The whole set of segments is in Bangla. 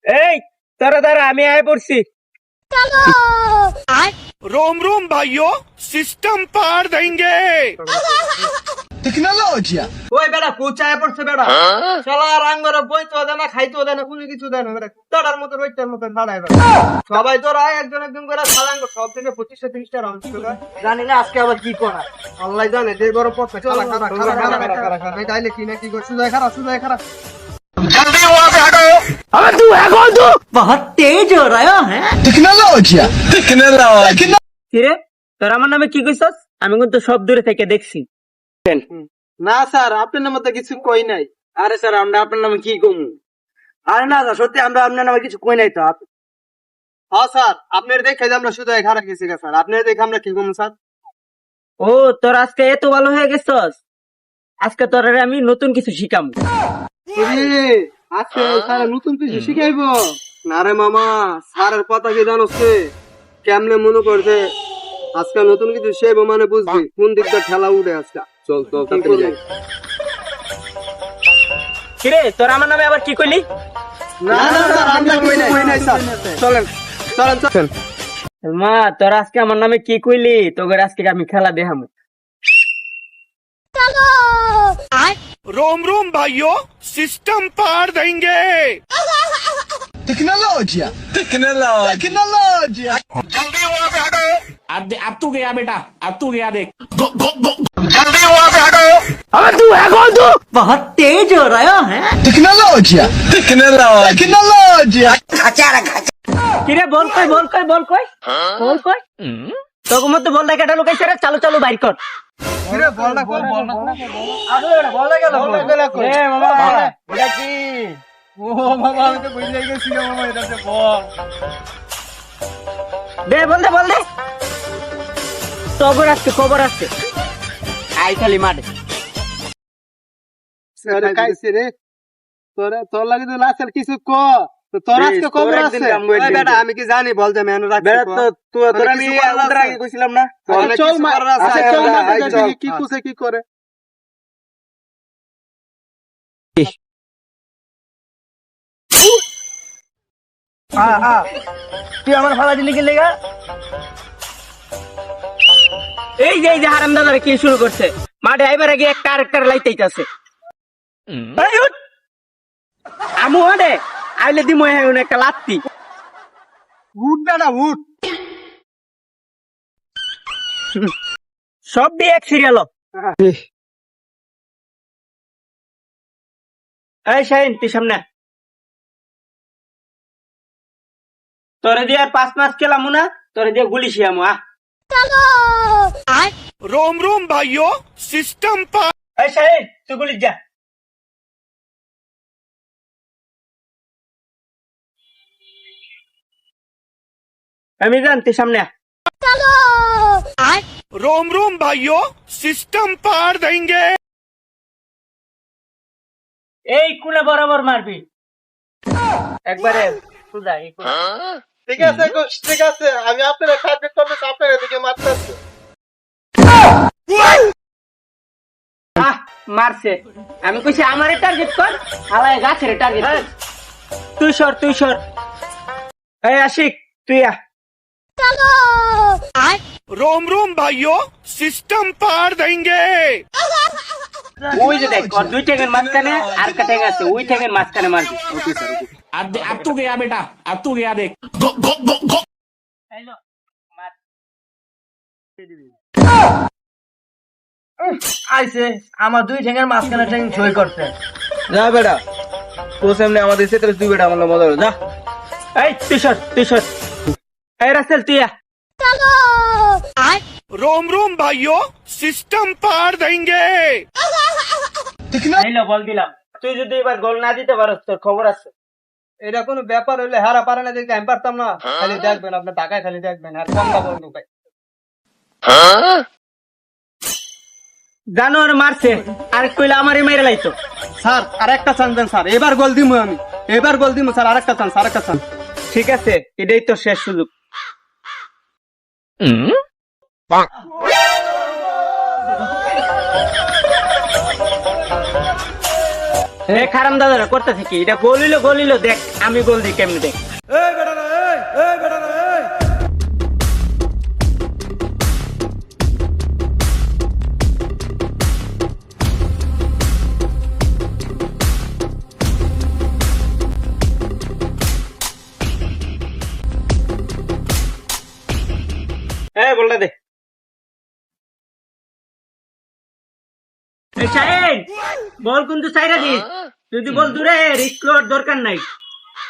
এই তোরা দাঁড়া, আমি আয় পড়ছি। रोम रोम भाइयों सिस्टम पार देंगे। টেকনোলজিয়া ওই বেড়া কোচায় পড়ছে বেড়া, শালা রাঙ্গরে বইতো দেয় না, খাইতো দেয় না, কোনো কিছু দেয় না বেড়া, তোরার মতো রইটার মতো দাঁড়ায় বেড়া। সবাই তোরা একজন একজন করে সালাঙ্গ, সব থেকে 25-30টা রাউন্ড ছিল। জানি না আজকে আবার কি করা, আল্লাহ জানে। যে বড় পথ খালা খারা খারা খারা খারা খারা তাইলে কি না কি করে, সুজায় খারা সুজায় খারা। जल्दी वहाँ से हटो। अबे तू है कौन? तू बहुत तेज हो रहा है। টেকনোলজিয়া টেকনোলজিয়া কিরে তোর আমার নামে কি কইছস? আমি কিন্তু সব দূরে থেকে দেখছি। না স্যার, আপনার নামে তো কিছু কই নাই। আরে স্যার, আমরা আপনার নামে কি কমু? আরে না স্যার, সত্যি আমরা আপনার নামে কিছু কই নাই তো। হ্যাঁ স্যার, আপনার দেখে আমরা শুধু এখানে গেছি স্যার, আপনার দেখে আমরা কি কমু স্যার? ও তোর আজকে এত ভালো হয়ে গেছস, আজকে তোর আমি নতুন কিছু শিখাম। আজকে স্যার নতুন কিছু শিখাইবো? না রে মামা, স্যারের কথা কি জানোস? কেমনে মনে করছে আজকে নতুন কিছু শেব মানে বুঝবি কোন দিকটা ঠেলা উঠে আজকে। চল তো কিরে তোর আমার নামে আবার কি কইলি? না না স্যার, আমরা কই নাই স্যার। চলেন চলেন চলেন। মা তোর আজকে আমার নামে কি কইলি? তোকে আজকে আমি খেলা দেখামু। रोम रोम भाइयों सिस्टम पार देंगे। টেকনোলজিয়া টেকনোলজিয়া जल्दी वहाँ से हटो। अब तू गया बेटा, अब तू गया देख। जल्दी वहाँ से हटो। अबे तू है कौन? तू बहुत तेज हो रहा है। টেকনোলজিয়া টেকনোলজিয়া কিরে বল কই বল কই বল কই বল কই? তোকে মত বল না কেটা লুকাইছে রে? চালু চালু বাইর কর। কিরে বল না কই বল না আরে বল না গেল কই? এ মামা এটা কি? ও মামা, আমি তো বুঝে গেছি রে মামা, এটা যে বল দে, বল দে বল দে। তোর আজকে খবর আছে, আই খালি মাঠে। আরে কাইছে রে তোর লাগি তো লাস্টের কিছু ক তোর আজকে খবর আছে। এই বেটা আমি কি জানি, বল যে মেনু রাখ বেটা। তো তোর আমি ওদের আগে কইছিলাম না? চল মা, আচ্ছা চল মা, আই চল। কি কুছে কি করে। তুই আমার ফালা দিলি কি লেগা? এই যে হারামদাদারা কি শুরু করছে, মাঠে আইবার আগে একটা আরেকটার লাইতেইতাছে। আমু আরে আইলে দিমু এখন একটা লাত্তি। উঠ বেটা উঠ। সব দিয়ে এক সিরিয়াল। এই শাহিন, তুই সামনে। তোরে দিয়ে আর 5 মাস খেলাম না, তোরে দিয়ে গুলি শিয়ামু। रोम रोम भाइयों सिस्टम पार। এই শাহিন, তুই গুলি যা। আমি জান, তুই সামনে। रोम रोम भाइयों सिस्टम पार देंगे। এই কোণে বরাবর মারবি একবারে সুজা। এই কোণে। ঠিক আছে ঠিক আছে, আমি আপনার টার্গেট করব, আপনার দিকে মারতেছি। মারছে, আমি কইছি আমারে টার্গেট কর, হালায় গাছের টার্গেট কর। তুই সর তুই সর। এই আশিক তুই আ। रोम रोम भाइयों सिस्टम पार देंगे। ওই যে দেখ, ওর 2 ঠ্যাঙের মাঝখানে আর একটা ঠ্যাং আছে, ওই ঠ্যাঙের মাঝখানে মারবি। ওকে স্যার, ওকে। अब तू गया बेटा, अब तू गया देख। হ্যালো মার। আইছে আমার 2 ঠ্যাঙের মাঝখানে ঠ্যাং সই করতে। যা বেটা, তোর সামনে আমাদের ক্ষেত্রে তুই বেটা আমার মজা যা। এই তুই সর তুই সর। এই রাসেল তুই আ। रोम रोम भाइयों सिस्टम पार देंगे। হ্যালো বল দিলাম, তুই যদি এবার গোল না দিতে পারস তোর খবর আছে। এটা কোনো ব্যাপার হইলে হারা পারে না, দেখে আমি পারতাম না। খালি দেখবেন আপনার টাকায়, খালি দেখবেন আর কমবা বন্ধু ভাই। জানো আর মারছে, আর কইলে আমারই মেরে লাইতো। স্যার আরেকটা চান্স দেন স্যার, এবার গোল দিমু আমি, এবার গোল দিমু স্যার, আরেকটা চান্স আরেকটা চান্স। ঠিক আছে, এটাই তো শেষ সুযোগ। খারাম দাদারা করতেছে কি, এটা গলিল দেখ, আমি গোল দিই কেমনি দেখ। বলটা দে। শাহিন, বল কিন্তু সাইরা দিস, যদি বল দূরে রিস্ক লওয়ার দরকার নাই।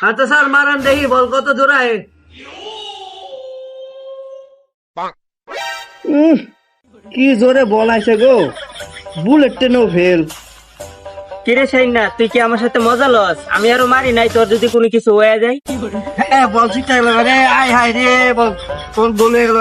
আচ্ছা স্যার মারান দেখি বল কত দূরায়। কি জোরে বল আছে গো, বুলেট টেনেও ফেল। কিরে শাহিন না, তুই কি আমার সাথে মজা লস? আমি আরো মারি নাই, তোর যদি কোনো কিছু হয়ে যায়। হ্যাঁ বল ঠিক রে, আয় হায় রে, বল বলে গেল